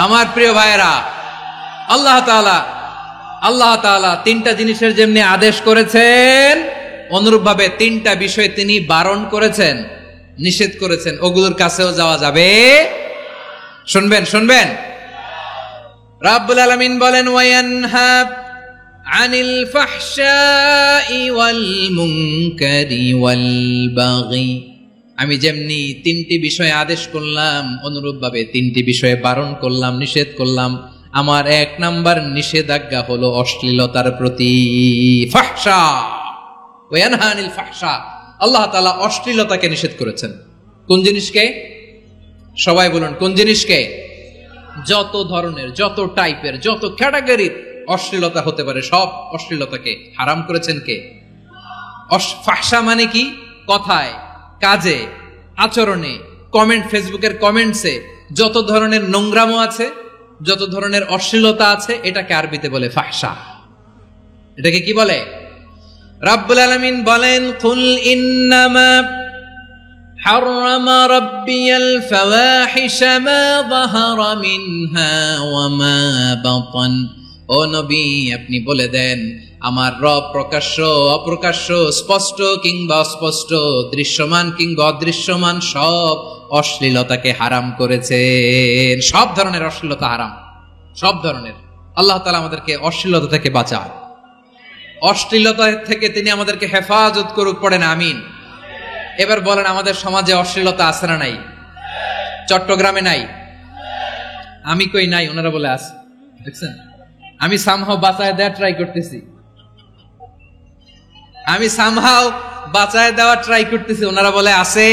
আমার প্রিয় ভাইয়েরা, আল্লাহ তাআলা তিনটা জিনিসের যেমনি আদেশ করেছেন, অনুরূপভাবে তিনটা বিষয় তিনি বারণ করেছেন, নিষেধ করেছেন। ওগুলোর কাছেও যাওয়া যাবে। শুনবেন। রাব্বুল আলামিন বলেন, ওয়ায়ানহা আনিল ফাহশাই ওয়াল মুনকারি ওয়াল বাগি। আমি যেমনি তিনটি বিষয়ে আদেশ করলাম, অনুরূপভাবে তিনটি বিষয়ে বারণ করলাম, নিষেধ করলাম। আমার 1 নাম্বার নিষেধাজ্ঞা হলো অশ্লীলতার প্রতি। ফাহশা, ওয়ায়ানহা আনিল ফাহশা, আল্লাহ তাআলা অশ্লীলতাকে নিষেধ করেছেন। কোন জিনিসকে? সবাই বলুন, কোন জিনিসকে? যত ধরনের, যত টাইপের, যত ক্যাটাগরির অশ্লীলতা হতে পারে, সব অশ্লীলতাকে হারাম করেছেন কে? ফাহশা মানে কি? কথায়, কাজে, আচরণে, কমেন্ট, ফেসবুকের কমেন্টসে যত ধরনের নোংরামো আছে, যত ধরনের অশ্লীলতা আছে, এটাকে আরবিতে বলে ফাহশা। এটাকে কি বলে? রাব্বুল আলামিন বলেন, কুল ইন্নামা হারামা রাব্বিয়াল ফাওয়াহিশা মা যাহারা মিনহা ওয়া মা বাতান। ও নবী, আপনি বলে দেন, আমার রব প্রকাশ্য, অপ্রকাশ্য, স্পষ্ট কিংবা অস্পষ্ট, দৃশ্যমান কিংবা অদৃশ্যমান সব অশ্লীলতাকে হারাম করেছেন। সব ধরনের অশ্লীলতা হারাম, সব ধরনের। আল্লাহ তাআলা আমাদেরকে অশ্লীলতা থেকে বাঁচায়, অশ্লীলতা থেকে তিনি আমাদেরকে হেফাজত করুক। পড়েন আমিন। এবার বলেন, আমাদের সমাজে অশ্লীলতা আছে না নাই? চট্টগ্রামে নাই? আমি কই নাই, ওনারা বলে আছে। দেখছেন, আমি সামহাও বাঁচায় দেওয়া ট্রাই করতেছি, ওনারা বলে আছে।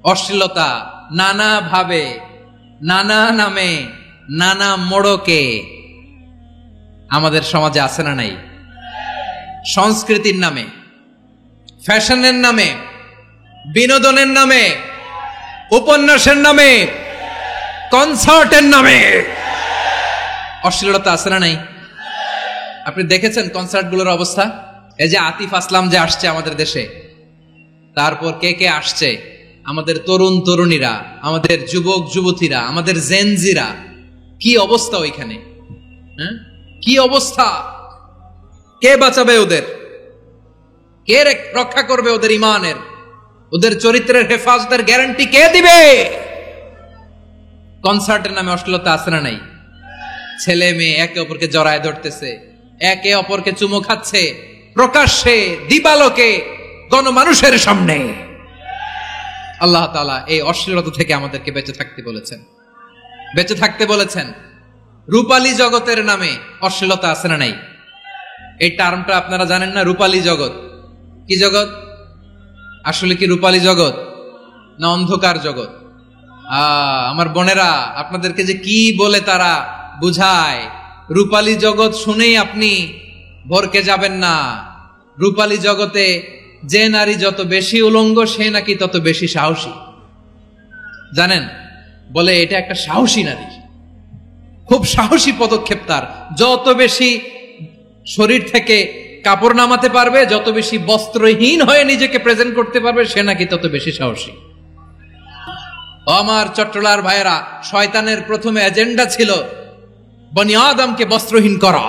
অশ্লীলতা নানা ভাবে, নানা নামে, নানা মোড়কে আমাদের সমাজে আছে না নাই? সংস্কৃতির নামে, ফ্যাশনের নামে, বিনোদনের নামে, উপন্যাসের নামে, কনসার্টের নামে অশ্লীলতা আছে না নাই? আপনি দেখেছেন কনসার্টগুলোর অবস্থা? এই যে আতিফ আসলাম যে আসছে আমাদের দেশে, তারপর কে কে আসছে, আমাদের তরুণ তরুণীরা, আমাদের যুবক যুবতীরা, আমাদের জেনজিরা, কি অবস্থা ওইখানে? কি অবস্থা? কে বাঁচাবে ওদের? কে রক্ষা করবে ওদের ইমানের, ওদের চরিত্রের হেফাজতের গ্যারান্টি কে দিবে? কনসার্টের নামে অশ্লীলতা আছে না নাই? ছেলে মেয়ে একে অপরকে জড়ায় ধরতেছে, একে অপরকে চুমো খাচ্ছে, প্রকাশ্যে, দিবালোকে, গণমানুষের সামনে। আল্লাহ তাআলা এই অশ্লীলতা থেকে আমাদেরকে বেঁচে থাকতে বলেছেন, বেঁচে থাকতে বলেছেন। রূপালী জগতের নামে অশ্লীলতা আছে না নাই? এই টার্মটা আপনারা জানেন না? রূপালী জগৎ কি জগৎ? আসলে কি রূপালী জগৎ না অন্ধকার জগৎ? আমার বোনেরা, আপনাদেরকে যে কি বলে তারা বুঝায়, রূপালী জগৎ শুনেই আপনি ভরকে যাবেন না। রূপালী জগতে যে নারী যত বেশি উলঙ্গ, সে নাকি তত বেশি সাহসী। জানেন, বলে এটা একটা সাহসী নারী, খুব সাহসী পদক্ষেপ তার। যত বেশি শরীর থেকে কাপড় নামাতে পারবে, যত বেশি বস্ত্রহীন হয়ে নিজেকে প্রেজেন্ট করতে পারবে, সে নাকি তত বেশি সাহসী। আমার চট্টলার ভাইয়েরা, শয়তানের প্রথমে এজেন্ডা ছিল বনি আদমকে বস্ত্রহীন করা।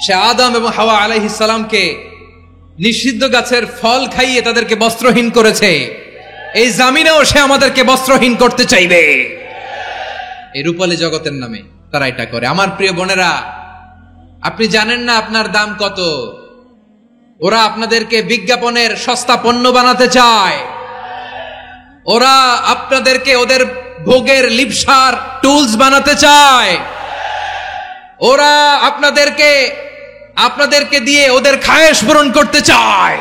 সে আদম এবং হাওয়া আলাইহিস সালামকে নিষিদ্ধ গাছের ফল খাইয়ে তাদেরকে বস্ত্রহীন করেছে। এই জামিনেও সে আমাদেরকে বস্ত্রহীন করতে চাইবে। এই রূপালী জগতের নামে তারা এটা করে। আমার প্রিয় বোনেরা, আপনি জানেন না আপনার দাম কত। ওরা আপনাদেরকে বিজ্ঞাপনের সস্তা পণ্য বানাতে চায়। ওরা আপনাদেরকে ওদের ভোগের লিপসার টুলস বানাতে চায়। ওরা আপনাদেরকে দিয়ে ওদের খায়েশ পূরণ করতে চায়।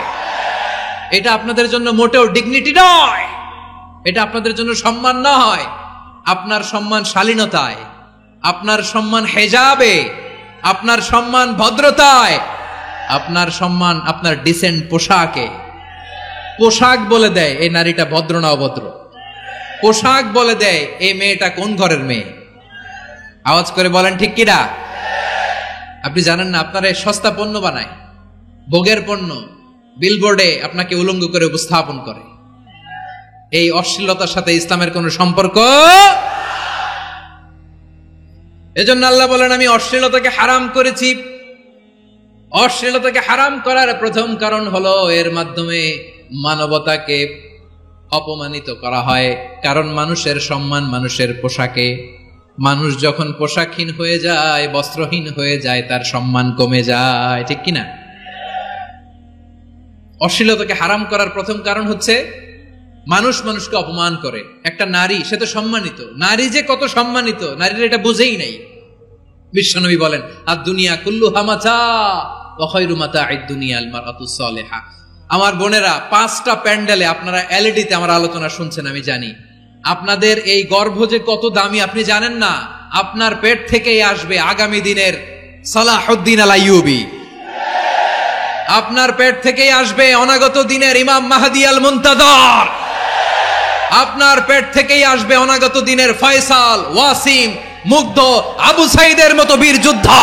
এটা আপনাদের জন্য মোটেও ডিগনিটি নয়, এটা আপনাদের জন্য সম্মান নয়। আপনার সম্মান শালীনতায়, আপনার সম্মান হেজাবে, আপনার সম্মান ভদ্রতায়, আপনার সম্মান আপনার ডিসেন্ট পোশাকে। পোশাক বলে দেয় এই নারীটা ভদ্র না অভদ্র। পোশাক বলে দেয় এই মেয়েটা কোন ঘরের মেয়ে। আওয়াজ করে বলেন ঠিক কিনা? আপনি জানেন না, আপনার এই সস্তা পণ্য বানায়, ভোগের পণ্য, বিলবোর্ডে আপনাকে উলঙ্গ করে উপস্থাপন করে। এই অশ্লীলতার সাথে ইসলামের কোনো সম্পর্ক। এজন্য আল্লাহ বলেন, আমি অশ্লীলতাকে হারাম করেছি। অশ্লীলতাকে হারাম করার প্রথম কারণ হলো এর মাধ্যমে মানবতাকে অপমানিত করা হয়। কারণ মানুষের সম্মান মানুষের পোশাকে। মানুষ যখন পোশাকহীন হয়ে যায়, বস্ত্রহীন হয়ে যায়, তার সম্মান কমে যায়, ঠিক কিনা? অশ্লীলতাকে হারাম করার প্রথম কারণ হচ্ছে মানুষ মানুষকে অপমান করে। একটা নারী, সে তো সম্মানিত, নারী যে কত সম্মানিত নারীরা এটা বুঝেই নাই। বিশ্বনবী বলেন, আর দুনিয়া কুল্লুহা মাতা ওয়া খায়রু মাতা'আদ দুনিয়া আল মারআতুস সালিহা। আমার বোনেরা, 5টা প্যান্ডেলে আপনারা এলইডিতে আমার আলোচনা শুনছেন, আমি জানি। আপনাদের এই গর্ভ যে কত দামি আপনি জানেন না। আপনার পেট থেকেই আসবে আগামী দিনের সালাহুদ্দিন আল আইয়ুবী। আপনার পেট থেকেই আসবে অনাগত দিনের ইমাম মাহদী আল মুনতাজার। আপনার পেট থেকেই আসবে অনাগত দিনের ফয়সাল, ওয়াসিম, মুগ্ধ, আবু সাইদের মতো বীর যোদ্ধা।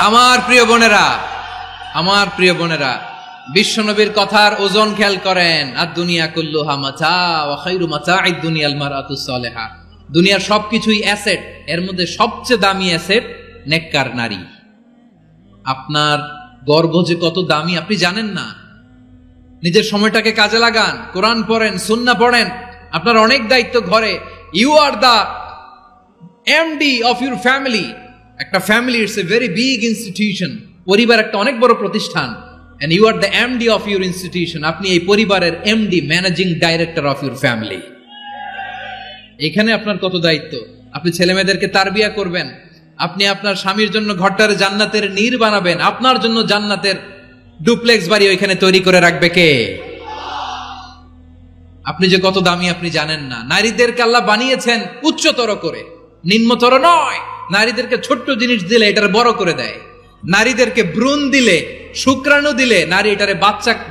আমার প্রিয় বোনেরা, আমার প্রিয় বোনেরা, বিশ্বনবীর কথার ওজন খেয়াল করেন। আর দুনিয়া কুল্লুহা মাতা ওয়া খায়রু মাতা'আদ দুনিয়া আল মারআতুস সালিহা। দুনিয়ার সবকিছুই অ্যাসেট, এর মধ্যে সবচেয়ে দামি অ্যাসেট নেককার নারী। আপনার গর্ভ যে কত দামি আপনি জানেন না। নিজের সময়টাকে কাজে লাগান, কোরআন পড়েন, সুন্নাহ পড়েন। আপনার অনেক দায়িত্ব ঘরে। You are the MD of your family. একটা family it's a very big institution. পরিবার একটা অনেক বড় প্রতিষ্ঠান। and you are the MD of your institution. আপনি এই পরিবারের MD, managing director of your family. এখানে আপনার কত দায়িত্ব। আপনি ছেলে মেয়েদেরকে তারবিয়া করবেন। আপনি আপনার স্বামীর জন্য ঘরটারে জান্নাতের নীর বানাবেন। আপনার জন্য জান্নাতের ডুপ্লেক্স বাড়ি ওইখানে তৈরি করে রাখবে কে? আপনি যে কত দামি আপনি জানেন না। নারীদেরকে আল্লাহ বানিয়েছেন উচ্চতর করে, নিম্নতর নয়। নারীদেরকে ছোট্ট জিনিস দিলে এটার বড় করে দেয়। নারীদেরকে ভ্রূণ দিলে, শুক্রাণু দিলে নারী এটারে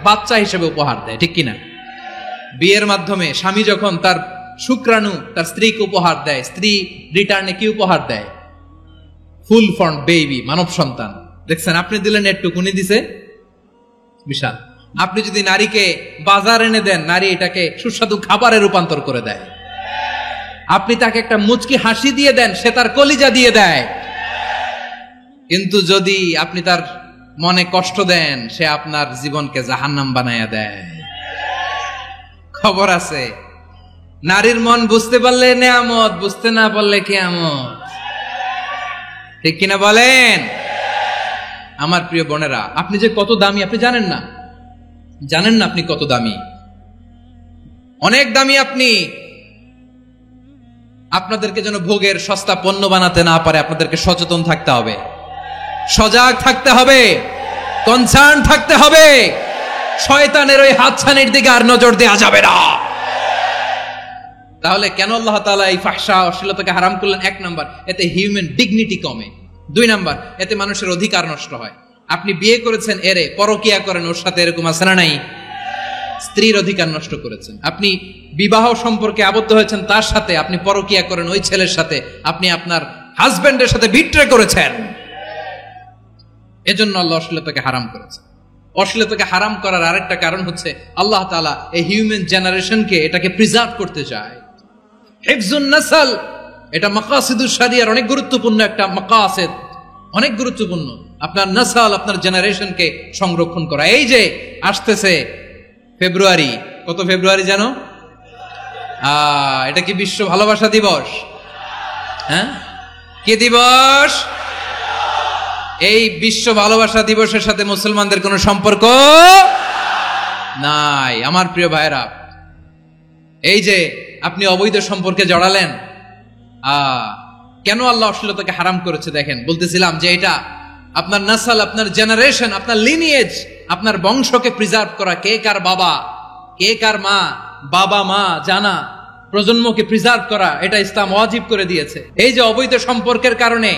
বাচ্চা হিসেবে উপহার দেয়, ঠিক কিনা? বিয়ের মাধ্যমে স্বামী যখন তার শুক্রাণু তার স্ত্রীকে উপহার দেয়, স্ত্রী রিটার্নে কি উপহার দেয়? ফুল ফর্ম বেবি, মানব সন্তান। দেখছেন, আপনি দিলেন একটুক, উনি দিছে বিশাল। আপনি যদি নারীকে বাজার এনে দেন, নারী এটাকে সুস্বাদু খাবারে রূপান্তর করে দেয়। আপনি তাকে একটা মুচকি হাসি দিয়ে দেন, সে তার কলিজা দিয়ে দেয়। কিন্তু যদি আপনি তার মনে কষ্ট দেন, সে আপনার জীবনকে জাহান্নাম বানায়া দেয়। খবর আছে, নারীর মন বুঝতে পারলে নেয়ামত, বুঝতে না পারলে কিয়ামত, ঠিক কিনা বলেন? আমার প্রিয় বোনেরা, আপনি যে কত দামি আপনি জানেন না। জানেন না আপনি কত দামি, অনেক দামি আপনি। আপনাদেরকে যেন ভোগের সস্তা পণ্য বানাতে না পারে, আপনাদেরকে সচেতন থাকতে হবে, সজাগ থাকতে হবে, কনসার্ন থাকতে হবে। শয়তানের ওই হাতছানির দিকে আর নজর দেওয়া যাবে না। তাহলে কেন আল্লাহ তাআলা এই ফাহশা, অশ্লীলতাকে হারাম করলেন? 1 নাম্বার, এতে হিউম্যান ডিগনিটি কমে। 2 নাম্বার, এতে মানুষের অধিকার নষ্ট হয়। আপনি বিয়ে করেছেন, এরে পরকিয়া করেন, ওর সাথে এরকম আছে না নাই? স্ত্রীর অধিকার নষ্ট করেছেন। আপনি বিবাহ সম্পর্কে আবদ্ধ হয়েছেন তার সাথে, আপনি পরকিয়া করেন ওই ছেলের সাথে, আপনি আপনার হাজবেন্ডের সাথে বিট্রে করেছেন। এজন্য আল্লাহ অশ্লীলতাকে হারাম করেছেন। অশ্লীলতাকে হারাম করার আরেকটা কারণ হচ্ছে আল্লাহ তাআলা এই হিউম্যান জেনারেশনকে, এটাকে প্রিজার্ভ করতে চায়। হিফজুন নাসল, এটা মাকাসিদুশ শরিয়ার অনেক গুরুত্বপূর্ণ একটা মাকাসিদ, অনেক গুরুত্বপূর্ণ। আপনার নাসল, আপনার জেনারেশনকে সংরক্ষণ করা। এই যে আসতেছে ফেব্রুয়ারি, কত ফেব্রুয়ারি জানো? এটা কি বিশ্ব ভালোবাসা দিবস? হ্যাঁ, কি দিবস? এই বিশ্ব ভালোবাসা দিবসের সাথে মুসলমানদের কোনো সম্পর্ক নাই। আমার প্রিয় ভাইরা, এই যে আপনি অবৈধ সম্পর্কে জড়ালেন, কেন আল্লাহ অশ্লীলতাকে হারাম করেছে দেখেন। বলতেছিলাম যে এটা আপনার নাসল, আপনার জেনারেশন, আপনার লিনিয়েজ, আপনার বংশকে প্রিজার্ভ করা। কে কার বাবা, কে কার মা, বাবা মা জানা, প্রজন্মকে প্রিজার্ভ করা, এটা ইসলাম ওয়াজিব করে দিয়েছে। এই যে অবৈধ সম্পর্কের কারণে,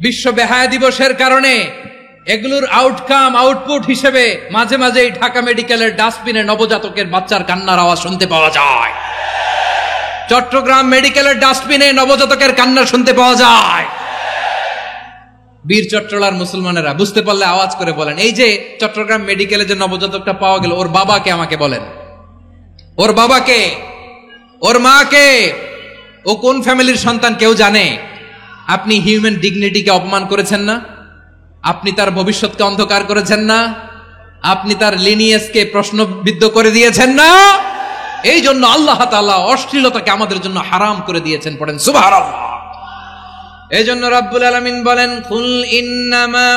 বিশ্ব বেহায়া দিবসের কারণে, এগুলোর আউটকাম, আউটপুট হিসেবে মাঝে মাঝে ঢাকা মেডিকেলের ডাস্টবিনে নবজাতকের বাচ্চার কান্নার আওয়াজ শুনতে পাওয়া যায়। চট্টগ্রাম মেডিকেলের ডাস্টবিনে নবজাতকের কান্না শুনতে পাওয়া যায়। বীর চট্টলার মুসলমানেরা বুঝতে পারলে আওয়াজ করে বলেন, এই যে চট্টগ্রাম মেডিকেলে যে নবজাতকটা পাওয়া গেল, ওর বাবাকে আমাকে বলেন, ওর বাবাকে, ওর মাকে, ও কোন ফ্যামিলির সন্তান কেউ জানে? আপনি হিউম্যান ডিগনিটিকে অপমান করেছেন না? আপনি তার ভবিষ্যৎকে অন্ধকার করেছেন না? আপনি তার লিনিয়েজকে প্রশ্নবিদ্ধ করে দিয়েছেন না? এই জন্য আল্লাহ তাআলা অশ্লীলতাকে আমাদের জন্য হারাম করে দিয়েছেন। পড়েন সুবহানাল্লাহ। এই জন্য রাব্বুল আলামিন বলেন, কুল ইন্নামা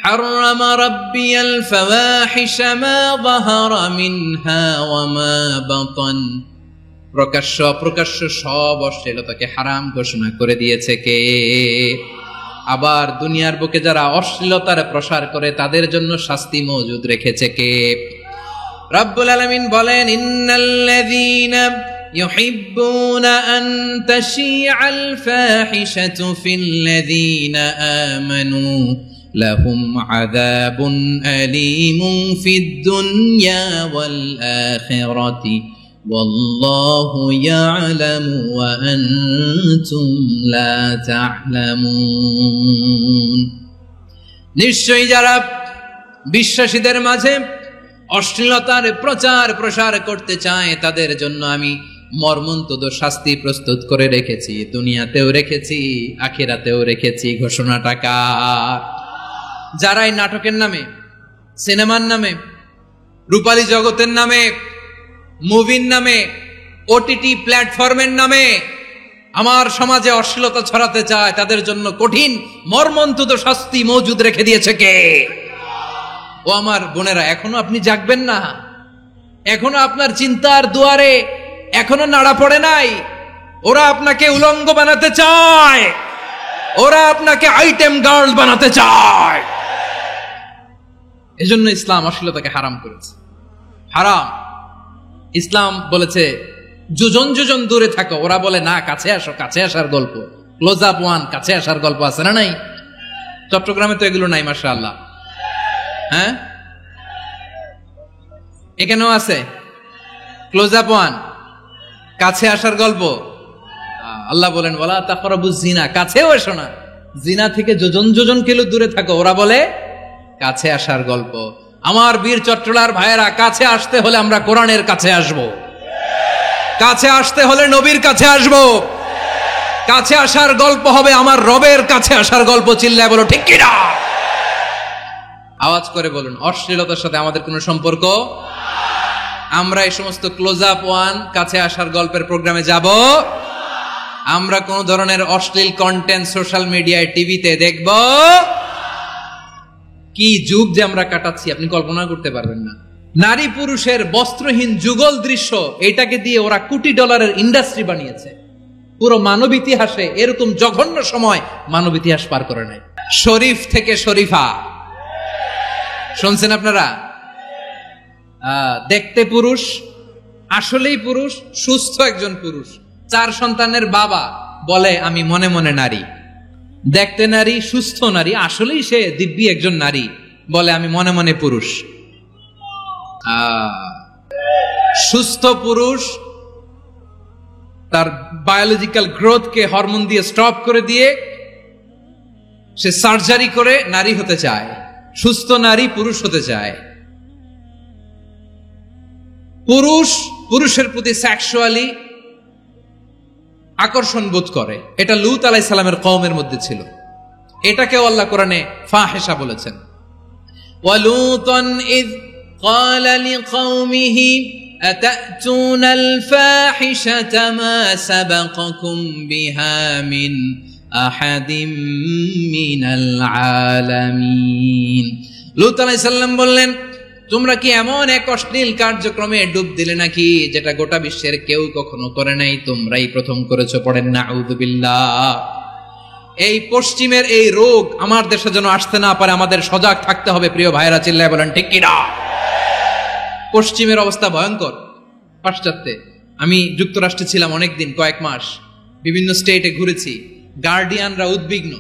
হারাম রাব্বিয়াল ফাওয়াহিশা মা যাহারা মিনহা ওয়া মা বাতান, প্রকাশ্য অপ্রকাশ্য সব অশ্লীলতাকে হারাম ঘোষণা করে দিয়েছে কে? আবার দুনিয়ার বুকে যারা অশ্লীলতার প্রসার করে তাদের জন্য শাস্তি মজুদ রেখেছে কে? রাব্বুল আলামিন বলেন, ইন্নাল্লাযীনা ইউহিব্বুনা আন তাশিআল ফাহিশাতু ফিল্লাযীনা আমানু লাহুম আযাবুন আলীমুন ফিদ দুনিয়া ওয়াল আখিরাতি ওয়াল্লাহু ইয়ালামু ওয়া আনতুম লা তা'লামুন। নিশ্চয়ই যারা বিশ্বাসীদের মাঝে অশ্লীলতার প্রচার প্রসার করতে চায় তাদের জন্য আমি মর্মন্তুদ শাস্তি প্রস্তুত করে রেখেছি, দুনিয়াতেও রেখেছি, আখিরাতেও রেখেছি। ঘোষণাটা কার? যারা এই নাটকের নামে, সিনেমার নামে, রূপালী জগতের নামে, মুভির নামে, ওটিটি প্ল্যাটফর্মের নামে আমার সমাজে অশ্লীলতা ছড়াতে চায় তাদের জন্য কঠিন মর্মন্তুদ শাস্তি মজুদ রেখে দিয়েছে কে? ও আমার বোনেরা, এখনো আপনি জাগবেন না? এখনো আপনার চিন্তার দুয়ারে এখনো নাড়া পড়ে নাই? ওরা আপনাকে উলঙ্গ বানাতে চায়, ওরা আপনাকে আইটেম গার্ল বানাতে চায়। এজন্য ইসলাম অশ্লীলতাকে হারাম করেছে। হারাম। ইসলাম বলেছে যোজন যোজন দূরে থাকো, ওরা বলে না কাছে আসো, কাছে আসার গল্প, ক্লোজ আপ ওয়ান, কাছে আসার গল্প আছে না নাই? চট্টগ্রামে তো এগুলো নাই মাশাআল্লাহ। হ্যাঁ, এখানেও আছে ক্লোজ আপ ওয়ান, কাছে আসার গল্প। আল্লাহ বলেন ওয়ালা তাকরাবুজ জিনা, কাছেও এসো না, জিনা থেকে যোজন যোজন কিলো দূরে থাকো, ওরা বলে কাছে আসার গল্প। আমার বীর চট্টলার ভাইয়েরা, কাছে আসতে হলে আমরা কোরআনের কাছে আসব, কাছে আসতে হলে নবীর কাছে আসব, কাছে আসার গল্প হবে আমার রবের কাছে আসার গল্প। চিল্লায় বলো ঠিক কিনা? আওয়াজ করে বলুন, অশ্লীলতার সাথে আমাদের কোনো সম্পর্ক? আমরা এই সমস্ত ক্লোজ আপ ওয়ান, কাছে আসার গল্পের প্রোগ্রামে যাব? আমরা কোন ধরনের অশ্লীল কন্টেন্ট সোশ্যাল মিডিয়ায়, টিভিতে দেখব? কি যুগ যে আমরা কাটাচ্ছি আপনি কল্পনা করতে পারবেন না। নারী পুরুষের বস্ত্রহীন যুগল দৃশ্য, এটাকে দিয়ে ওরা কোটি ডলারের ইন্ডাস্ট্রি বানিয়েছে। পুরো মানব ইতিহাসে এরকম জঘন্য সময় মানব ইতিহাস পার করে নাই। শরীফ থেকে শরীফা শুনছেন আপনারা? দেখতে পুরুষ, আসলেই পুরুষ, সুস্থ একজন পুরুষ, 4 সন্তানের বাবা, বলে আমি মনে মনে নারী। দেখতে নারী, সুস্থ নারী, আসলেই সে দিব্যি একজন নারী, বলে আমি মনে মনে পুরুষ। সুস্থ পুরুষ তার বায়োলজিক্যাল গ্রোথকে হরমোন দিয়ে স্টপ করে দিয়ে সে সার্জারি করে নারী হতে চায়। সুস্থ নারী পুরুষ হতে চায়। পুরুষ পুরুষের প্রতি সেক্সুয়ালি আকর্ষণ বোধ করে। এটা লূত আলাইহিস সালামের কওমের মধ্যে ছিল। এটাকেও আল্লাহ কোরআনে ফাহিশা বলেছেন। ওয়ালুতান ইয ক্বালা লিকওমিহি আতাতুনাল ফাহিশাতা মা সাবাকাকুম বিহা মিন আহাদিম মিনাল আলামিন। লূত আলাইহিস সালাম বললেন, তোমরা কি এমন এক অশ্লীল কার্যক্রমে ডুব দিলে নাকি যেটা গোটা বিশ্বের কেউ কখনো করে নাই, তোমরাই প্রথম করেছো। পড়েন নাউযুবিল্লাহ। এই পশ্চিমের এই রোগ আমার দেশে যেন আসতে না পারে, আমাদের সজাগ থাকতে হবে। প্রিয় ভাইরা, চিল্লায় বলেন ঠিক কিনা? পশ্চিমের অবস্থা ভয়ঙ্কর। পাশ্চাত্যে আমি যুক্তরাষ্ট্রে ছিলাম অনেকদিন, কয়েক মাস, বিভিন্ন স্টেটে ঘুরেছি। গার্ডিয়ানরা উদ্বিগ্ন,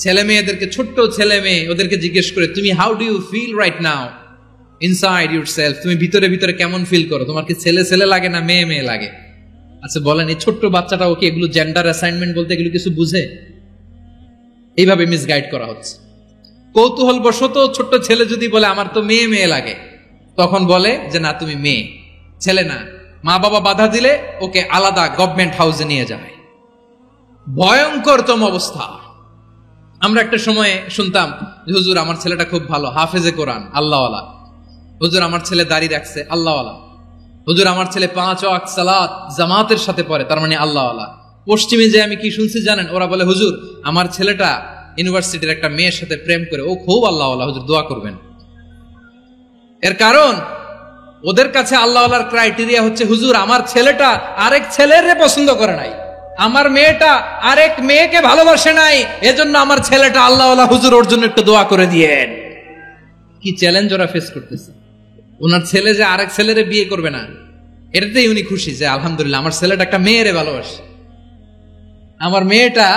ছেলে মেয়েদেরকে, ছোট্ট ছেলে মেয়ে, ওদেরকে জিজ্ঞেস করে তুমি how do you feel right now, inside yourself, তুমি ভিতরে ভিতরে কেমন ফিল করো? তোমার কি ছেলে ছেলে লাগে না মেয়ে মেয়ে লাগে? আচ্ছা বলেন, এই ছোট্ট বাচ্চাটাও কি এগুলো জেন্ডার অ্যাসাইনমেন্ট বলতে এগুলো কিছু বুঝে? এইভাবে মিসগাইড করা হচ্ছে। কৌতূহল বশত ছোট্ট ছেলে যদি বলে আমার তো মেয়ে মেয়ে লাগে, তখন বলে যে না তুমি মেয়ে, ছেলে না। মা বাবা বাধা দিলে ওকে আলাদা গভর্নমেন্ট হাউসে নিয়ে যায়। ভয়ঙ্করতম অবস্থা। আমরা একটা সময়ে শুনতাম যে হুজুর আমার ছেলেটা খুব ভালো, হাফেজে কোরআন, আল্লাহওয়ালা। হুজুর আমার ছেলে দাড়ি রাখছে, আল্লাহওয়ালা। হুজুর আমার ছেলে 5 ওয়াক্ত সালাত জামাতের সাথে পড়ে, তার মানে আল্লাহওয়ালা। পশ্চিমে যে আমি কি শুনছি জানেন? ওরা বলে হুজুর আমার ছেলেটা ইউনিভার্সিটির একটা মেয়ের সাথে প্রেম করে, ও খুব আল্লাহওয়ালা, হুজুর দোয়া করবেন। এর কারণ ওদের কাছে আল্লাহওয়ালার ক্রাইটেরিয়া হচ্ছে হুজুর আমার ছেলেটা আরেক ছেলের পছন্দ করে নাই, আমার মেয়েটা আরেক মেয়েকে ভালোবাসে নাই, এজন্য আমার ছেলেটা আল্লাহওয়ালা, হুজুর ওর জন্য একটু দোয়া করে দিয়েন। কি চ্যালেঞ্জ ওরা ফেস করতেছে। ওনার ছেলে যে আরেক ছেলেরে বিয়ে করবে না, এটাতেই উনি খুশি যে আলহামদুলিল্লাহ আমার ছেলেটা একটা মেয়েরে ভালোবাসে, আমার মেয়েটা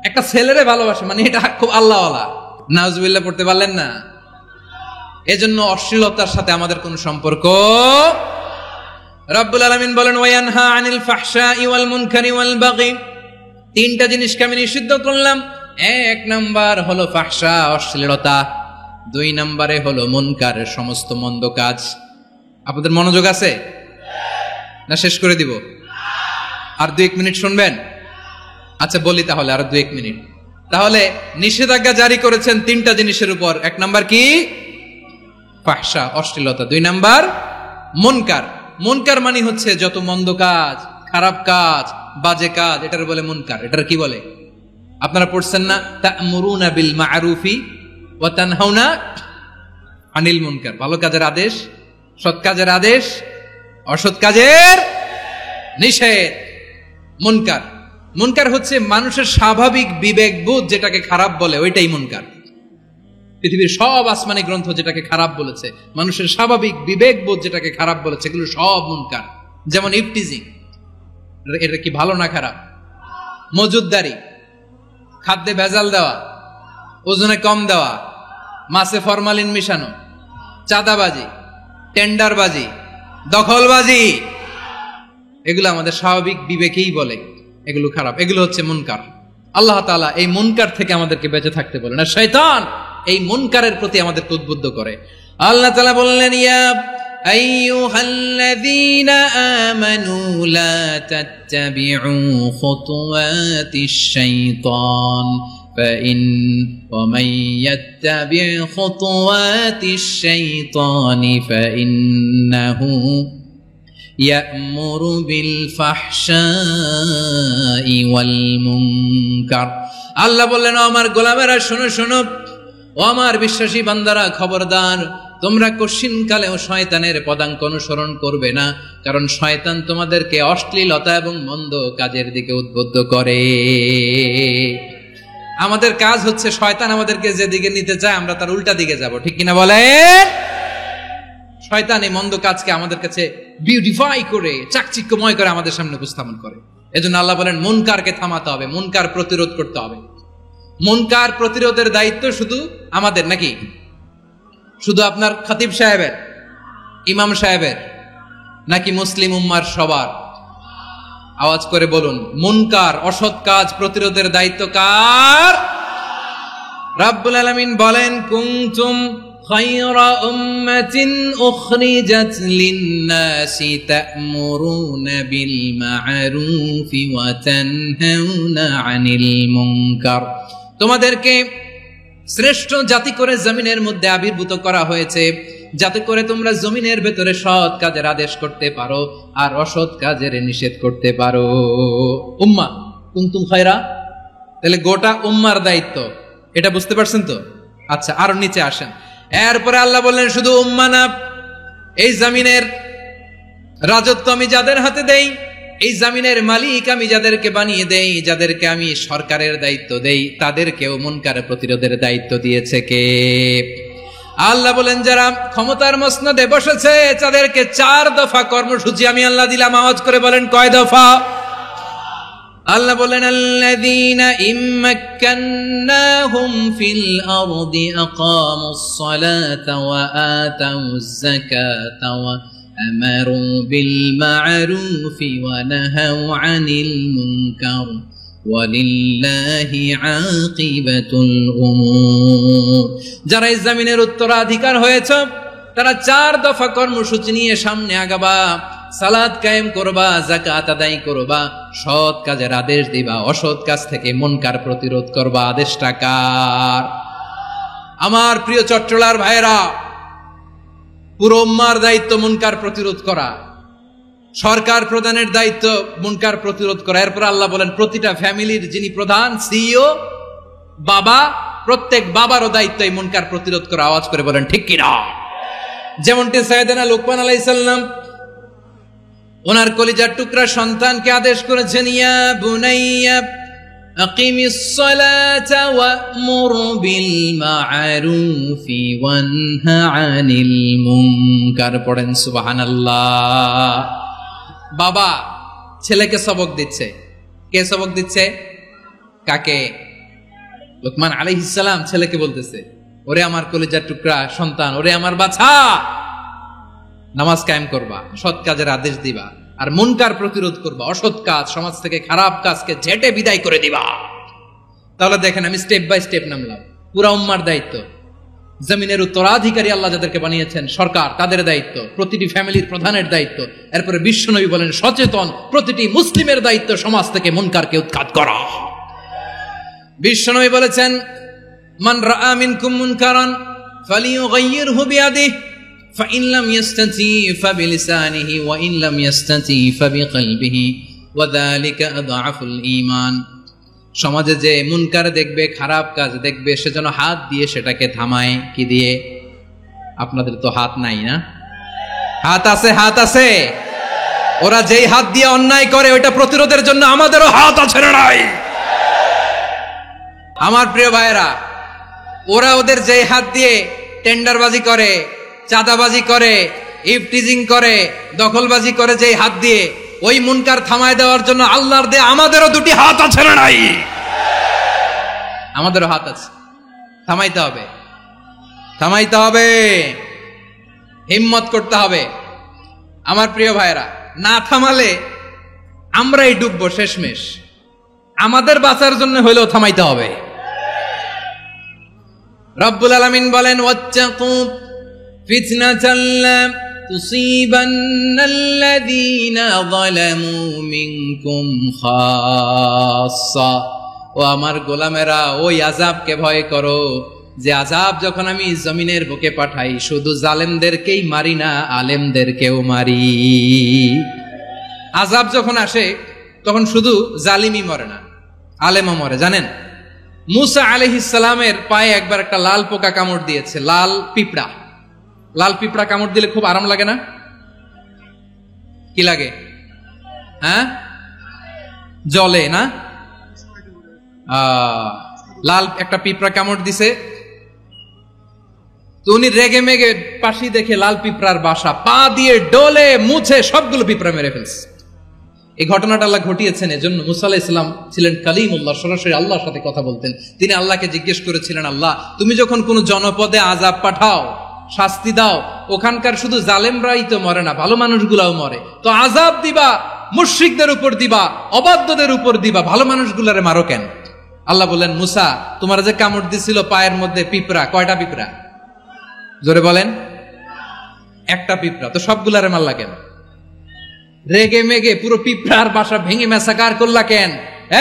একটা ছেলেরে ভালোবাসে, মানে এটা খুব আল্লাহওয়ালা। নাউজুবিল্লাহ পড়তে পারলেন না? এজন্য অশ্লীলতার সাথে আমাদের কোনো সম্পর্ক। রব্বুল আলামিন বলেন ওয়ায়ানহা আনিল ফাহশাই ওয়াল মুনকারি ওয়াল বাগি, তিনটা জিনিসকে আমি নিষিদ্ধ করলাম। এক নাম্বার হলো ফাহশা, অশ্লীলতা। 2 নম্বরে হলো মুনকার, সমস্ত মন্দ কাজ। আপনাদের মনোযোগ আছে না? শেষ করে দিব? আর 2-1 মিনিট শুনবেন? আচ্ছা বলি তাহলে, আর 2-1 মিনিট। তাহলে নিষেধাজ্ঞা জারি করেছেন 3টা জিনিসের উপর। 1 নাম্বার কি? ফাহশা, অশ্লীলতা। 2 নাম্বার মুনকার। মুনকার মানে হচ্ছে যত মন্দ কাজ, খারাপ কাজ, বাজে কাজ, এটার বলে মুনকার। এটার কি বলে? আপনারা পড়ছেন না তা'মুরুনা বিল মা'রুফি ওয়া তানহাউনা আনিল মুনকার? ভালো কাজের আদেশ, সৎ কাজের আদেশ, অসৎ কাজের নিষেধ। মুনকার, মুনকার হচ্ছে মানুষের স্বাভাবিক বিবেকবোধ যেটাকে খারাপ বলে, ওইটাই মুনকার। পৃথিবীর সব আসমানি গ্রন্থ যেটাকে খারাপ বলেছে, মানুষের স্বাভাবিক বিবেকবোধ যেটাকে খারাপ বলেছে, এগুলো সব মুনকার। যেমন ইফটিজিং, এটা কি ভালো না খারাপ? মজুদদারি, খাদ্যে ভেজাল দেওয়া, ওজনে কম দেওয়া, মাছে ফরমালিন মিশানো, চাঁদাবাজি, টেন্ডারবাজি, দখলবাজি, এগুলো আমাদের স্বাভাবিক বিবেকেই বলে এগুলো খারাপ, এগুলো হচ্ছে মুনকার। আল্লাহ তাআলা এই মুনকার থেকে আমাদেরকে বেঁচে থাকতে বলেন, আর শয়তান এই মুনকারের প্রতি আমাদেরকে উদ্বুদ্ধ করে। আল্লাহ তাআলা বললেন ইয়া আইয়ুহাল্লাযীনা আমানু লা তাত্তাবিউ খুতুওয়াতিশ শাইতান ومن يتبع خطوات الشيطان فإنه يأمر بالفحشاء والمنكر। আল্লাহ বললেন আমার গোলামেরা শোনো শোনো, ও আমার বিশ্বাসী বান্দারা খবরদার, তোমরা কশিনকালেও শয়তানের পদাঙ্ক অনুসরণ করবে না, কারণ শয়তান তোমাদেরকে অশ্লীলতা এবং মন্দ কাজের দিকে উদ্বুদ্ধ করে। আমাদের কাজ হচ্ছে শয়তান আমাদেরকে যেদিকে নিতে চায় আমরা তার উল্টা দিকে যাব, ঠিক কিনা বলে? শয়তান এই মন্দ কাজকে আমাদের কাছে বিউটিফাই করে, চাকচিক্যময় করে আমাদের সামনে উপস্থাপন করে। এজন্য আল্লাহ বলেন মুনকারকে থামাতে হবে, মুনকার প্রতিরোধ করতে হবে। মুনকার প্রতিরোধের দায়িত্ব শুধু আমাদের নাকি? শুধু আপনার খতিব সাহেবের, ইমাম সাহেবের, নাকি মুসলিম উম্মার সবার? আওয়াজ করে বলুন, মুনকার অসৎ কাজ প্রতিরোধের দায়িত্ব কার? রাব্বুল আলামিন বলেন কুনতুম খায়রা উম্মাতিন উখরিজাত লিন-নাসি তা'মুরুনা বিল মা'রুফি ওয়া তানহাউনা আনিল মুনকার। তোমাদেরকে শ্রেষ্ঠ জাতি করে জমিনের মধ্যে আবির্ভূত করা হয়েছে, যাতে করে তোমরা জমিনের ভেতরে সৎ কাজের আদেশ করতে পারো আর অসৎ কাজের নিষেধ করতে পারো। উম্মাহ কুনতুম খায়রা, তাহলে গোটা উম্মার দায়িত্ব, এটা বুঝতে পারছেন তো? আচ্ছা আরো নিচে আসেন। এরপরে আল্লাহ বললেন শুধু উম্মাহ না, এই জমিনের রাজত্ব আমি যাদের হাতে দেই, এই জমিনের মালিক আমি যাদেরকে বানিয়ে দেই, যাদেরকে আমি সরকারের দায়িত্ব দেই, তাদেরকেও মুনকার প্রতিরোধের দায়িত্ব দিয়েছে কে? আল্লাহ বলেন যারা ক্ষমতার মসনদে বসেছে তাদেরকে 4 দফা কর্মসূচি আমি আল্লাহ দিলাম। আওয়াজ করে বলেন কয় দফা? আল্লাহ বলেন আল্লাযীনা ইম্মাক্কান্নাহুম ফিল আরদি আকামুস সালাতা ওয়া আতাউজ যাকাতা ওয়া আমারু বিল মা'রুফি ওয়া নাহাউ আনিল মুনকার ওয়ালিল্লাহি আকিবাতুল উমুর। যারা এই জমিনের উত্তরাধিকার হয়েছে তারা 4 দফা কর্মসূচি নিয়ে সামনে আগাবা। সালাত কায়েম করবা, যাকাত আদায় করবা, সৎ কাজের আদেশ দিবা, অসৎ কাজ থেকে মুনকার প্রতিরোধ করবা। আদেশটা কার? আমার প্রিয় চট্টলার ভাইরা, পুরো উম্মার দায়িত্ব মুনকার প্রতিরোধ করা, সরকার প্রধানের দায়িত্ব মুনকার প্রতিরোধ করা। এরপর আল্লাহ বলেন প্রতিটা ফ্যামিলির যিনি প্রধান সিইও বাবা, প্রত্যেক বাবারও দায়িত্ব এই মুনকার প্রতিরোধ করা। আওয়াজ করে বলেন ঠিক কিনা? যেমনটি সাইয়েদনা লুকমান আলাইহিস সালাম ওনার কলিজার টুকরা সন্তানকে আদেশ করেছেন, ইয়া বুনাইয়া আকিমিস সালাতা ওয়া'মুর বিল মা'রুফি ওয়ানহা আনিল মুনকার। পড়েন সুবহানাল্লাহ। বাবা ছেলেকে সবক দিচ্ছে। কে সবক দিচ্ছে? কাকে? লুকমান আলাইহিস সালাম ছেলেকে বলতেছে, ওরে আমার কলিজার টুকরা সন্তান, ওরে আমার বাছা, নামাজ কায়েম করবা, সৎ কাজের আদেশ দিবা, আর মুনকার প্রতিরোধ করবা, অসৎ কাজ, সমাজ থেকে খারাপ কাজকে ঝেঁটে বিদায় করে দিবা। তাহলে দেখেন আমি স্টেপ বাই স্টেপ নামলাম। পুরা উম্মার দায়িত্ব, জমিনের উত্তরাধিকারী আল্লাহ যাদেরকে বানিয়েছেন সরকার, তাদের দায়িত্ব, প্রতিটি ফ্যামিলির প্রধানের দায়িত্ব। এরপরে বিশ্বনবী বলেন সচেতন প্রতিটি মুসলিমের দায়িত্ব সমাজ থেকে মুনকারকে উৎখাত করা। বিশ্বনবী বলেছেন, মান রাআ মিনকুম মুনকারান ফালিয়ুগাইয়িরহু বিয়াদিহি فإن لم يستطع فبلسانه وإن لم يستطع فبقلبه وذلك أضعف الإيمان। সমাজে যে মুনকার দেখবে, খারাপ কাজ দেখবে, সে যেন হাত দিয়ে সেটাকে থামায়। কি দিয়ে? আপনাদের তো হাত নাই না? হাত আছে, হাত আছে। ওরা যেই হাত দিয়ে অন্যায় করে ওইটা প্রতিরোধের জন্য আমাদেরও হাত আছে না নাই? আমার প্রিয় ভাইরা, ওরা ওদের যেই হাত দিয়ে টেন্ডারবাজি করে, চাঁদাবাজি করে, ইফটিজিং করে, দখলবাজি করে, যেই হাত দিয়ে, ওই মুনকার থামায় দেওয়ার জন্য আল্লাহর দেয়া আমাদেরও 2টি হাত আছে না নাই? আমাদেরও হাত আছে। থামাইতে হবে, থামাইতে হবে, হিম্মত করতে হবে। আমার প্রিয় ভাইরা, না থামালে আমরাই ডুববো শেষমেশ। আমাদের বাঁচার জন্য হইলেও থামাইতে হবে। রব্বুল আলামিন বলেন, ওয়াত্তাকু ফিতনাতাল লা তুসিবান্নাল্লাযীনা যালামু মিনকুম খাসসা। ও আমার গোলামেরা, ওই আযাবকে ভয় করো যে আযাব যখন আমি জমিনের বুকে পাঠাই শুধু জালেমদেরকেই মারি না, আলেমদেরকেও মারি। আযাব যখন আসে তখন শুধু জালিমই মরে না, আলেমও মরে। জানেন, মুসা আলাইহিস সালামের পায়ে একবার একটা লাল পোকা কামড় দিয়েছে, লাল পিঁপড়া। লাল পিঁপড়া কামড় দিলে খুব আরাম লাগে না? কি লাগে? হ্যাঁ, জলে না? লাল একটা পিঁপড়া কামড় দিছে, তো উনি রেগে মেগে পাশি দেখে লাল পিঁপড়ার বাসা, পা দিয়ে ডলে মুছে সবগুলো পিঁপড়া মেরে ফেলছে। এই ঘটনাটা আল্লাহ ঘটিয়েছেন এজন্য মুসা আলাইহিস সালাম ছিলেন কালিমুল্লাহ, সরাসরি আল্লাহর সাথে কথা বলতেন। তিনি আল্লাহকে জিজ্ঞেস করেছিলেন, আল্লাহ তুমি যখন কোন জনপদে আযাব পাঠাও, শাস্তি দাও, ওখানকার শুধু জালেমরাই তো মরে না, ভালো মানুষগুলাও মরে, তো আযাব দিবা মুশরিকদের উপর দিবা, অবাধ্যদের উপর দিবা, ভালো মানুষগুলারে মারো কেন? আল্লাহ বললেন, মুসা তোমার যে কামড় দিছিল পায়ের মধ্যে পিঁপড়া, কয়টা পিঁপড়া? জোরে বলেন। একটা পিঁপড়া, তো সবগুলারে মারলা কেন? রেগে মেগে পুরো পিঁপড়ার বাসা ভেঙে ম্যাসাকার করলা কেন?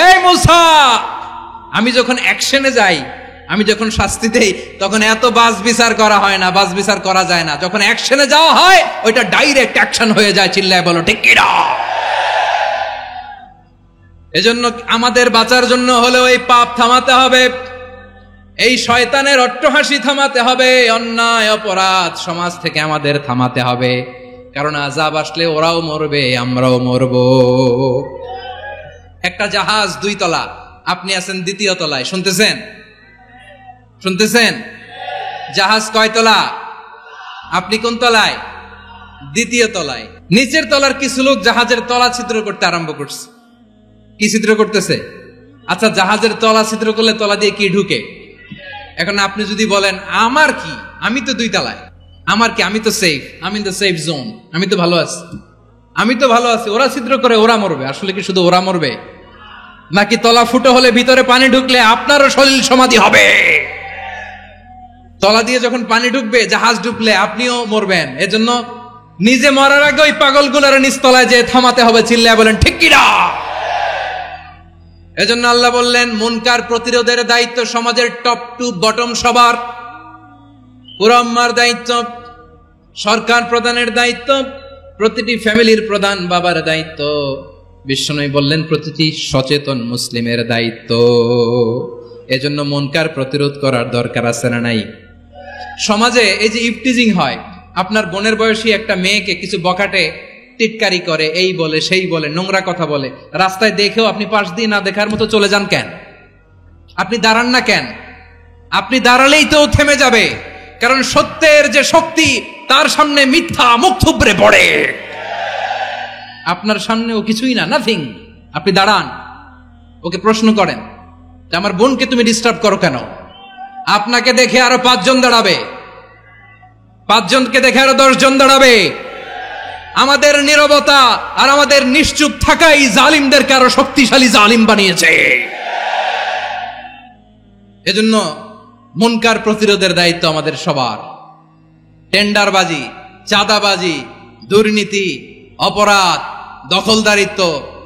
এই মুসা, আমি যখন অ্যাকশনে যাই, আমি যখন শাস্তি দেই, তখন এত বাস বিচার করা হয় না, বাস বিচার করা যায় না। যখন অ্যাকশনে যাওয়া হয় ওইটা ডাইরেক্ট অ্যাকশন হয়ে যায়। চিল্লায় বলো ঠিক কিনা? এজন্য আমাদের বাঁচার জন্য হলেও এই পাপ থামাতে হবে, এই শয়তানের অট্টহাসি থামাতে হবে, অন্যায় অপরাধ সমাজ থেকে আমাদের থামাতে হবে। কারণ আযাব আসলে ওরাও মরবে, আমরাও মরব। একটা জাহাজ 2 তলা, আপনি আছেন 2য় তলায়, শুনতেছেন? শুনতেছেন? জাহাজ কয় তলা? আপনি কোন তলায়? 2য় তলায়। নিচের তলার কিছু লোক জাহাজের তলা ছিদ্র করতে আরম্ভ করছে, কি ছিদ্র করতেছে? আচ্ছা, জাহাজের তলা ছিদ্র করলে তলা দিয়ে কি ঢুকে? এখন আপনি যদি বলেন আমার কি, আমি তো 2 তলায়, আমার কি, আমি তো সেফ, আমি ইন দ্য সেফ জোন, আমি তো ভালো আছি, আমি তো ভালো আছি, ওরা ছিদ্র করে ওরা মরবে। আসলে কি শুধু ওরা মরবে, নাকি তলা ফুটো হলে ভিতরে পানি ঢুকলে আপনারও সলিল সমাধি হবে? তলা দিয়ে যখন পানি ঢুকবে, জাহাজ ঢুকলে আপনিও মরবেন। এজন্য নিজে মরার আগে ওই পাগলগুলোর নিচতলায় যে থামাতে হবে, চিল্লায় বলেন ঠিক কিনা? এজন্য আল্লাহ বললেন মুনকার প্রতিরোধের দায়িত্ব সমাজের টপ টু বটম সবার। পুরো আম্মার দায়িত্ব, সরকার প্রধানের দায়িত্ব, প্রতিটি ফ্যামিলির প্রধান বাবার দায়িত্ব, বিশ্বনবী বললেন প্রতিটি সচেতন মুসলিমের দায়িত্ব। এজন্য মুনকার প্রতিরোধ করার দরকার আছে না নাই? সমাজে এই যে ইফটিজিং হয়, আপনার বোনের বয়সী একটা মেয়েকে কিছু বকাটে টিটকারি করে, এই বলে সেই বলে, নোংরা কথা বলে, রাস্তায় দেখেও আপনি পাশ দিয়ে না দেখার মতো চলে যান কেন? আপনি দাঁড়ান না কেন? আপনি দাঁড়ালেই তো থেমে যাবে, কারণ সত্যের যে শক্তি তার সামনে মিথ্যা মুখ থুবড়ে পড়ে। আপনার সামনে ও কিছুই না, নাথিং। আপনি দাঁড়ান, ওকে প্রশ্ন করেন যে আমার বোনকে তুমি ডিস্টার্ব করো কেন? আপনাকে দেখে আরো 5 জন দাঁড়াবে, 5 জনকে দেখে আরো 10 জন দাঁড়াবে। আমাদের নীরবতা আর আমাদের নিশ্চুপ থাকাই জালিমদেরকে আরো শক্তিশালী জালিম বানিয়েছে। এজন্য মুনকার প্রতিরোধের দায়িত্ব আমাদের সবার। টেন্ডারবাজি, চাঁদাবাজি, দুর্নীতি, অপরাধ, দখলদারিত্ব,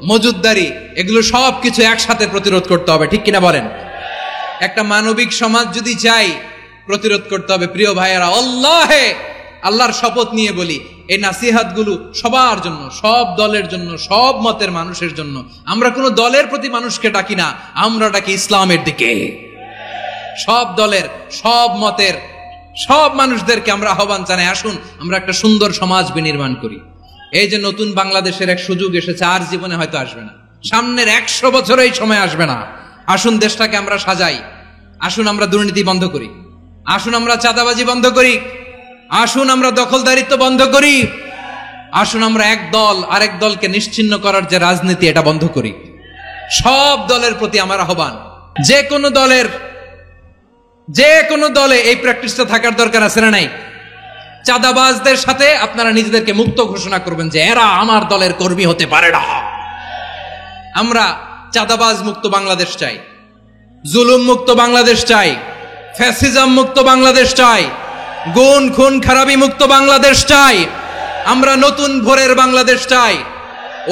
মজুদদারি, এগুলো সবকিছু একসাথে প্রতিরোধ করতে হবে, ঠিক কিনা বলেন? একটা মানবিক সমাজ যদি চাই, প্রতিরোধ করতে হবে। প্রিয় ভাইয়েরা, আল্লাহর শপথ নিয়ে বলি, এই নাসিহাতগুলো সবার জন্য, সব দলের জন্য, সব মতের মানুষের জন্য। আমরা কোনো দলের প্রতি মানুষকে ডাকি না, আমরা ডাকি ইসলামের দিকে। সব দলের, সব মতের, সব মানুষদেরকে আমরা আহ্বান জানাই, আসুন আমরা একটা সুন্দর সমাজ বিনির্মাণ করি। এই যে নতুন বাংলাদেশের এক সুযোগ এসেছে, আর জীবনে হয়তো আসবে না, সামনের 100 বছর এই সময় আসবে না। আসুন দেশটাকে আমরা সাজাই, আসুন আমরা দুর্নীতি বন্ধ করি, আসুন আমরা চাঁদাবাজি বন্ধ করি, আসুন আমরা দখলদারিত্ব বন্ধ করি, আসুন আমরা এক দল আরেক দলকে নিশ্চিহ্ন করার যে রাজনীতি, এটা বন্ধ করি। সব দলের প্রতি আমার আহ্বান, যে কোনো দলে এই প্র্যাকটিসটা থাকার দরকার আছে না নাই? চাঁদাবাজদের সাথে আপনারা নিজেদেরকে মুক্ত ঘোষণা করবেন যে এরা আমার দলের কর্মী হতে পারে না। আমরা চাঁদাবাজ মুক্ত বাংলাদেশ চাই, জুলুম মুক্ত বাংলাদেশ চাই, ফ্যাসিজম মুক্ত বাংলাদেশ চাই, গুণ খুন খারাপি মুক্ত বাংলাদেশ চাই। আমরা নতুন ভোরের বাংলাদেশ চাই।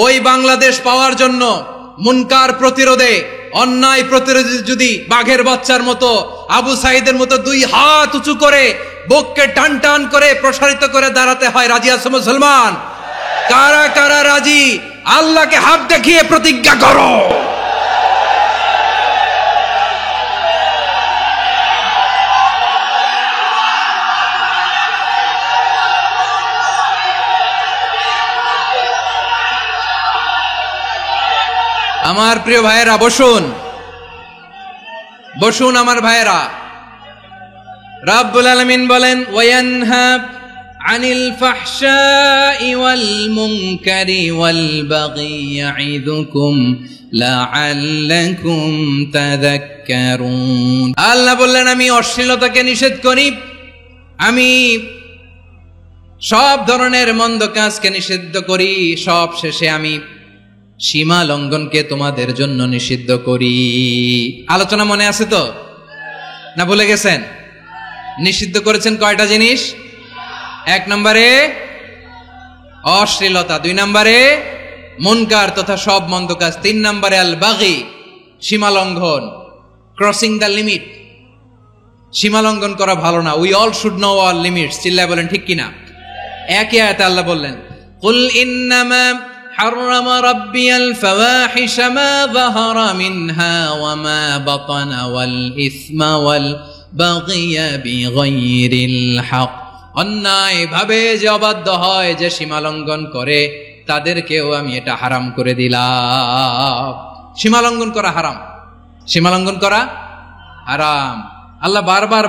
ওই বাংলাদেশ পাওয়ার জন্য মুনকার প্রতিরোধে, অন্যায় প্রতিরোধে যদি বাঘের বাচ্চার মতো, আবু সাইদের মতো 2 হাত উঁচু করে, বুককে টান টান করে প্রসারিত করে দাঁড়াতে হয়, রাজি আছো মুসলমান? কারা কারা রাজি? আল্লাহকে হাত দেখিয়ে প্রতিজ্ঞা করো। আমার প্রিয় ভাইয়েরা, বসুন বসুন আমার ভাইয়েরা। রাব্বুল আলামিন বলেন, ওয়ায়ানহা আনিল ফাহশাই ওয়াল মুনকারি ওয়াল বাগি ইয়াইদুকুম লাআল্লাকুম তাযাক্কারুন। আল্লাহ বললেন, আমি অশ্লীলতাকে নিষেধ করি, আমি সব ধরনের মন্দ কাজকে নিষিদ্ধ করি, সব শেষে আমি সীমা লঙ্ঘনকে তোমাদের জন্য নিষিদ্ধ করি। আলোচনা মনে আছে তো, না ভুলে গেছেন? নিষিদ্ধ করেছেন কয়টা জিনিস? 1 নম্বরে অশ্লীলতা, 2 নম্বরে মুনকার তথা সব মন্দ কাজ, 3 নম্বরে আল বাগি, সীমা লঙ্ঘন, ক্রসিং দ্য লিমিট। সীমা লঙ্ঘন করা ভালো না। We all should know our limits. চিল্লায় বলেন ঠিক কিনা? একই আয়াতে আল্লাহ বললেন, কুল ইন্নামা حرم ربي الفواحش ما ظهر منها وما بطن والإثم والبغي بغير الحق। অন্যায় ভাবে যে অবাধ্য হয়, যে সীমা লঙ্ঘন করে, তাদেরকেও আমি এটা হারাম করে দিলাম। সীমা লঙ্ঘন করা হারাম, সীমা লঙ্ঘন করা হারাম। আল্লাহ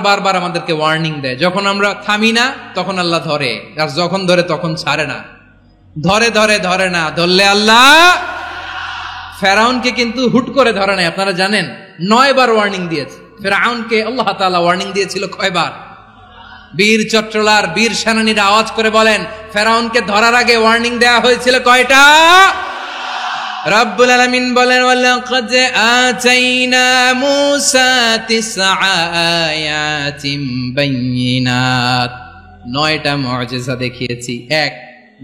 বারবার আমাদেরকে ওয়ার্নিং দেয়। যখন আমরা থামি না তখন আল্লাহ ধরে, আর যখন ধরে তখন ছাড়ে না। ধরে না, ধরলে আল্লাহ ফেরাউনকে কিন্তু হুট করে ধরে নাই, আপনারা জানেন 9 বার ওয়ার্নিং দিয়েছে ফেরাউনকে। আল্লাহ তাআলা ওয়ার্নিং দিয়েছিল কয়বার? বীর চট্টলার বীর সেনানীরা আওয়াজ করে বলেন, ফেরাউনকে ধরার আগে ওয়ার্নিং দেয়া হয়েছিল কয়টা? রব্বুল আলামিন বলেন, ওয়ালাকাদ আতাইনা মূসা 9 আয়াতিন বাইয়িনাত, 9টা মুআজিজা দেখিয়েছি। 1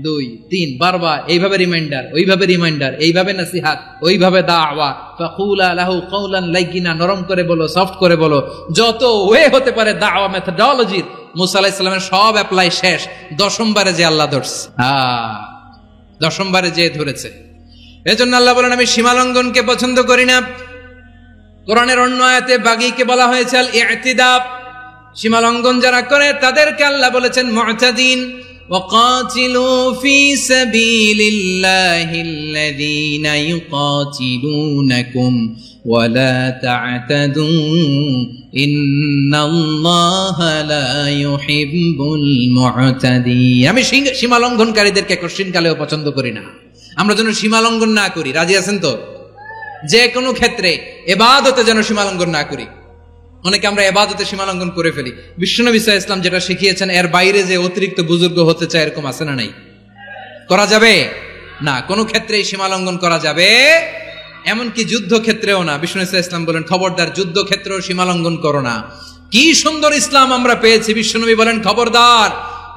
2 3 বারবার এইভাবে রিমাইন্ডার, ওইভাবে রিমাইন্ডার, এইভাবে নসিহত, ওইভাবে দাওয়া। ফাকুলা লাহু কাওলান লাইয়িনা, নরম করে বলো, সফট করে বলো, যত ওয়ে হতে পারে দাওয়া মেথডোলজির মুসা আলাইহিস সালামের সব অ্যাপ্লাই শেষ। 10ম বারে যে আল্লাহ ধরছে, 10ম বারে যে ধরেছে। এজন্য আল্লাহ বলেন, আমি সীমালঙ্ঘনকে পছন্দ করি না। কোরআনের অন্য আয়াতে বাগীকে বলা হয়েছে আল ইতিদা, সীমালঙ্ঘন যারা করে তাদেরকে আল্লাহ বলেছেন মুতাদিন। ওয়াকাতিলু ফি সাবিলিল্লাহিল্লাযীনা ইউকাতিলুনাকুম ওয়ালা তা'তাদু ইন্নাল্লাহা লা ইউহিব্বুল মুতাদিন। আমি সীমালঙ্ঘনকারীদেরকে কোশ্চিনকালেও পছন্দ করি না। আমরা যেন সীমালঙ্ঘন না করি, রাজি আছেন তো? যে কোনো ক্ষেত্রে ইবাদতে যেন সীমালঙ্ঘন না করি। অনেকে আমরা ইবাদতে সীমালঙ্ঘন করে ফেলি। বিশ্বনবী সাল্লাল্লাহু আলাইহি ওয়াসাল্লাম যেটা শিখিয়েছেন এর বাইরে যে অতিরিক্ত বুজুর্গ হতে চায়, এরকম আছে না নাই? করা যাবে না, কোনো ক্ষেত্রেই সীমালঙ্ঘন করা যাবে, এমনকি যুদ্ধ ক্ষেত্রেও না। বিশ্বনবী সাল্লাল্লাহু আলাইহি ওয়াসাল্লাম বলেন, খবরদার যুদ্ধ ক্ষেত্রেও সীমালঙ্ঘন করো না। কি সুন্দর ইসলাম আমরা পেয়েছি। বিশ্বনবী বলেন, খবরদার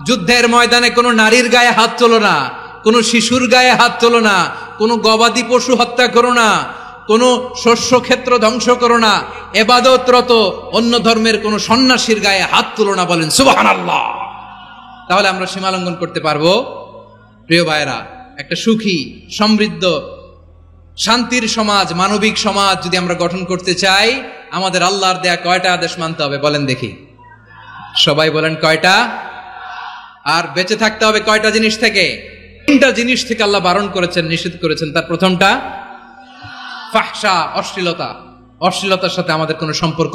যুদ্ধের ময়দানে কোনো নারীর গায়ে হাত তোলো না, কোনো শিশুর গায়ে হাত তোলো না, কোনো গবাদি পশু হত্যা করো না, কোনো শস্য ক্ষেত্র ধ্বংস করো না, ইবাদতরত অন্য ধর্মের কোনো সন্ন্যাসীর গায়ে হাত তোলো না। বলেন সুবহানাল্লাহ। তাহলে আমরা সীমালঙ্ঘন করতে পারবো? প্রিয় ভাইরা, একটা সুখী, সমৃদ্ধ, শান্তির সমাজ, মানবিক সমাজ যদি আমরা গঠন করতে চাই, আমাদের আল্লাহর দেয়া কয়টা আদেশ মানতে হবে বলেন দেখি? সবাই বলেন কয়টা? আর বেঁচে থাকতে হবে কয়টা জিনিস থেকে? 3টা জিনিস থেকে আল্লাহ বারণ করেছেন, নিষেধ করেছেন। তার প্রথমটা ফাহশা, অশ্লীলতা। অশ্লীলতার সাথে আমাদের কোনো সম্পর্ক